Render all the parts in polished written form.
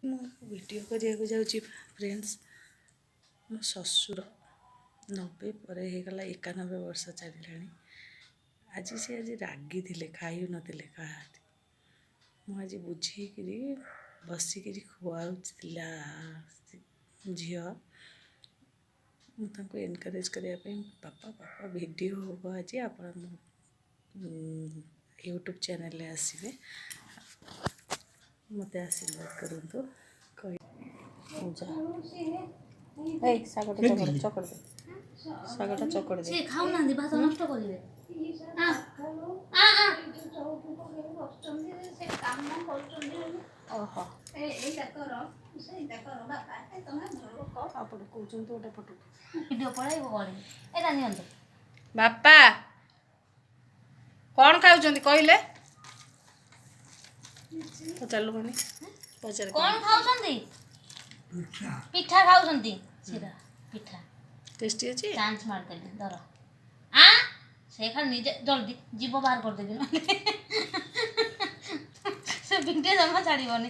ମୁଁ ଭିଡ଼ିଓ କରିବାକୁ ଯାଉଛି ଫ୍ରେଣ୍ଡସ୍। ମୋ ଶ୍ୱଶୁର 90 ପରେ ହେଇଗଲା, 91 ବର୍ଷ ଚାଲିଲାଣି। ଆଜି ରାଗିଥିଲେ, ଖାଇନଥିଲେ କାହାତି। ମୁଁ ଆଜି ବୁଝେଇକିରି ବସିକିରି ଖୁଆଉଥିଲା ଝିଅ। ମୁଁ ତାଙ୍କୁ ଏନକରେଜ୍ କରିବା ପାଇଁ ବାପା ଭିଡ଼ିଓ ହେବ ଆଜି, ଆପଣ ୟୁଟ୍ୟୁବ୍ ଚ୍ୟାନେଲ୍ରେ ଆସିବେ, ମୋତେ ଆଶୀର୍ବାଦ କରନ୍ତୁ କହି ଏଇ ଶାଗଟା ଚକଡ଼ି ଦେ, ଶାଗଟା ଚକଡ଼ି ଦେ। ଖାଉନାହାନ୍ତି, ଭାତ ନଷ୍ଟ କରିବେ। ଓହୋ, ଆପଣ କହୁଛନ୍ତି ଗୋଟେ ପଟକୁ ଭିଡ଼ିଓ ପଳେଇବ କଣ? ଏଇଟା ନିଅନ୍ତୁ। ବାପା କ'ଣ ଖାଉଛନ୍ତି କହିଲେ? ପଚାରିଲୁ ମାନେ ପଚାର କ'ଣ ଖାଉଛନ୍ତି? ପିଠା ଖାଉଛନ୍ତି। ସେଟା ପିଠା ଟେଷ୍ଟି ଅଛି। ଚାନ୍ସ ମାରିଦେଲି, ଧର। ସେ ଖାଲି ନିଜେ ଜଲ୍ଦି ଜୀବ ବାହାର କରିଦେବି, ସେ ଭିଡ଼ିଓ ଜମା ଛାଡ଼ିବନି।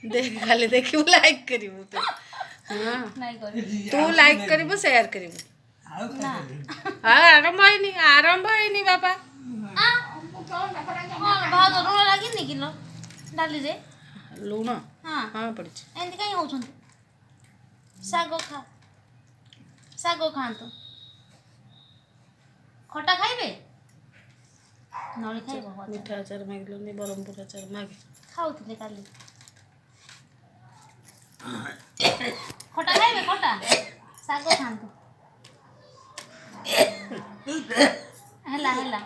ଦେଖ, ଖାଲି ଦେଖିବୁ, ଲାଇକ୍ କରିବୁ ତୁ। ହଁ, ନାଇଁ କରିବି ତୁ ଲାଇକ୍ କରିବୁ, ସେୟାର କରିବୁ। ନା। ଆରମ୍ଭ ହେଇନି ବାପା। ଭାଉଜ ଲୁଣ ଲାଗିନି କିଲୋ ଡାଲିରେ? ଲୁଣ ହଁ ହଁ ପଡ଼ିଛି। ଏମିତି କାହିଁ ହେଉଛନ୍ତି? ଶାଗ ଖାଆନ୍ତୁ। ଖଟା ଖାଇବେ? ନଳି ଖାଇବ? ମିଠା ଆଚାର ମାଗିଲୁନି, ବ୍ରହ୍ମପୁର ଆଚାର ମାଗେ। ଖାଉଥିଲେ କାଲି। ଖଟା ଖାଇବେ? ଖଟା ଶାଗ ଖାଆନ୍ତୁ। ହେଲା।